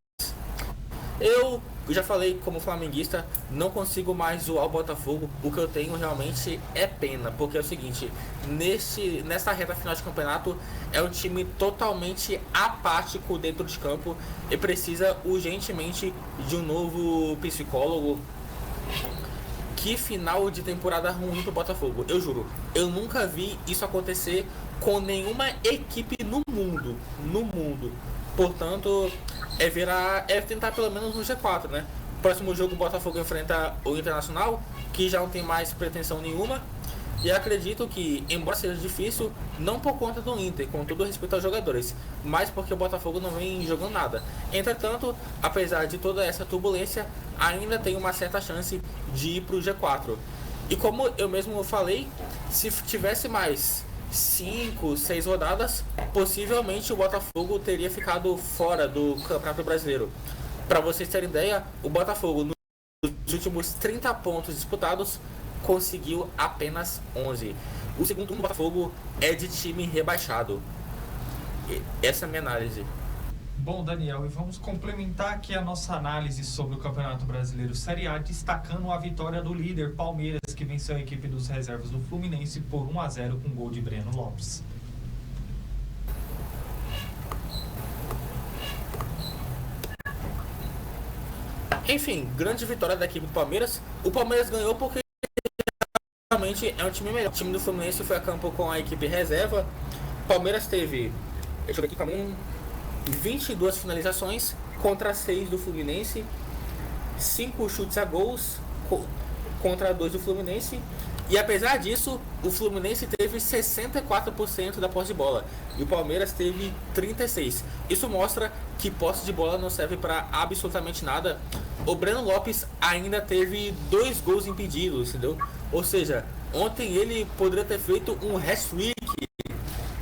Eu Eu já falei, como flamenguista, não consigo mais zoar o Botafogo. O que eu tenho realmente é pena, porque é o seguinte, nessa reta final de campeonato, é um time totalmente apático dentro de campo e precisa urgentemente de um novo psicólogo. Que final de temporada ruim pro Botafogo. Eu juro, eu nunca vi isso acontecer com nenhuma equipe no mundo. No mundo. Portanto, é tentar pelo menos no G4, né? Próximo jogo o Botafogo enfrenta o Internacional, que já não tem mais pretensão nenhuma. E acredito que, embora seja difícil, não por conta do Inter, com todo respeito aos jogadores, mas porque o Botafogo não vem jogando nada. Entretanto, apesar de toda essa turbulência, ainda tem uma certa chance de ir para o G4. E como eu mesmo falei, se tivesse mais 5, 6 rodadas, possivelmente o Botafogo teria ficado fora do Campeonato Brasileiro. Para vocês terem ideia, o Botafogo nos últimos 30 pontos disputados conseguiu apenas 11. O segundo do Botafogo é de time rebaixado. Essa é a minha análise. Bom, Daniel, e vamos complementar aqui a nossa análise sobre o Campeonato Brasileiro Série A, destacando a vitória do líder Palmeiras, que venceu a equipe dos reservas do Fluminense por 1-0 com gol de Breno Lopes. Enfim, grande vitória da equipe do Palmeiras. O Palmeiras ganhou porque realmente é um time melhor. O time do Fluminense foi a campo com a equipe reserva. O Palmeiras teve, deixa eu ver aqui, também 22 finalizações contra 6 do Fluminense, 5 chutes a gols contra 2 do Fluminense. E apesar disso, o Fluminense teve 64% da posse de bola e o Palmeiras teve 36%. Isso mostra que posse de bola não serve para absolutamente nada. O Breno Lopes ainda teve 2 gols impedidos, entendeu? Ou seja, ontem ele poderia ter feito um hat-trick.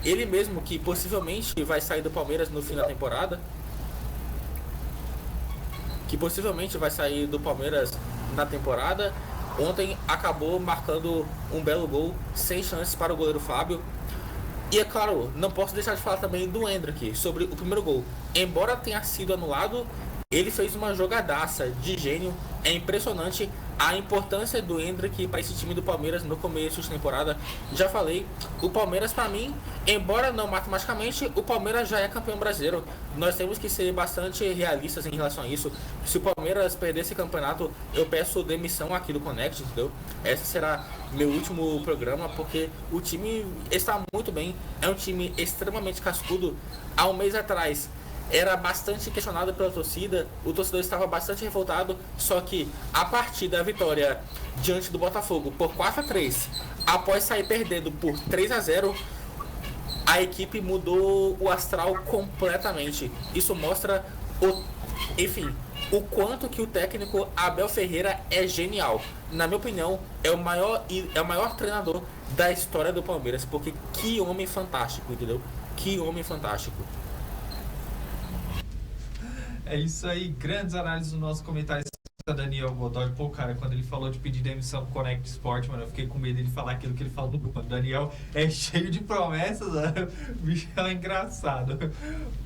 Ele mesmo, que possivelmente vai sair do Palmeiras no fim da temporada. Na temporada. Ontem acabou marcando um belo gol, sem chances para o goleiro Fábio. E é claro, não posso deixar de falar também do Endrick sobre o primeiro gol. Embora tenha sido anulado, ele fez uma jogadaça de gênio. É impressionante a importância do Endrick para esse time do Palmeiras no começo de temporada. Já falei, o Palmeiras, para mim, embora não matematicamente, o Palmeiras já é campeão brasileiro. Nós temos que ser bastante realistas em relação a isso. Se o Palmeiras perder esse campeonato, eu peço demissão aqui do Connect, entendeu? Esse será meu último programa, porque o time está muito bem. É um time extremamente cascudo. Há um mês atrás era bastante questionado pela torcida, o torcedor estava bastante revoltado, só que a partir da vitória diante do Botafogo por 4-3, após sair perdendo por 3-0, a equipe mudou o astral completamente. Isso mostra o quanto que o técnico Abel Ferreira é genial. Na minha opinião, é o maior treinador da história do Palmeiras, porque que homem fantástico, entendeu? Que homem fantástico. É isso aí, grandes análises do nosso comentarista Daniel Godoy. Pô, cara, quando ele falou de pedir demissão do Connect Sport, mano, eu fiquei com medo de falar aquilo que ele falou no grupo. O Daniel é cheio de promessas, mano. O bicho é engraçado.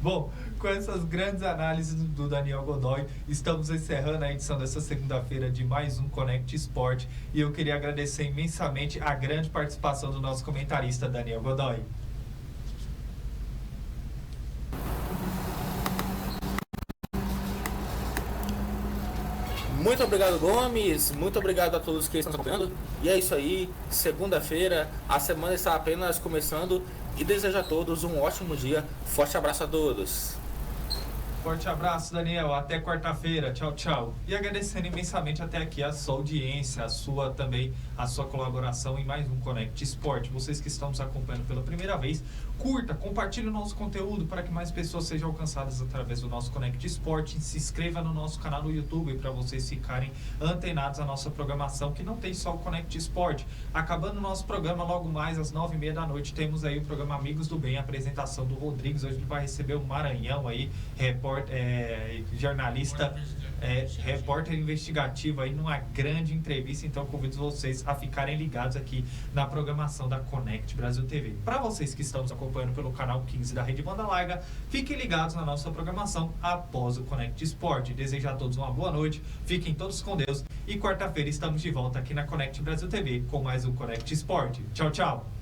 Bom, com essas grandes análises do Daniel Godoy, estamos encerrando a edição dessa segunda-feira de mais um Connect Sport. E eu queria agradecer imensamente a grande participação do nosso comentarista Daniel Godoy. Muito obrigado, Gomes. Muito obrigado a todos que estão acompanhando. E é isso aí. Segunda-feira, a semana está apenas começando. E desejo a todos um ótimo dia. Forte abraço a todos. Forte abraço, Daniel. Até quarta-feira. Tchau, tchau. E agradecendo imensamente até aqui a sua audiência, a sua colaboração em mais um Connect Sport. Vocês que estão nos acompanhando pela primeira vez, curta, compartilhe o nosso conteúdo para que mais pessoas sejam alcançadas através do nosso Connect Sport. Se inscreva no nosso canal no YouTube para vocês ficarem antenados à nossa programação, que não tem só o Connect Sport. Acabando o nosso programa, logo mais às 9h30 da noite, temos aí o programa Amigos do Bem, a apresentação do Rodrigues. Hoje ele vai receber o Maranhão aí, repórter jornalista, repórter investigativo aí numa grande entrevista. Então convido vocês a ficarem ligados aqui na programação da Connect Brasil TV. Para vocês que estão nos acompanhando pelo canal 15 da Rede Banda Larga, fiquem ligados na nossa programação após o Connect Sport. Desejo a todos uma boa noite, fiquem todos com Deus e quarta-feira estamos de volta aqui na Connect Brasil TV com mais um Connect Sport. Tchau, tchau!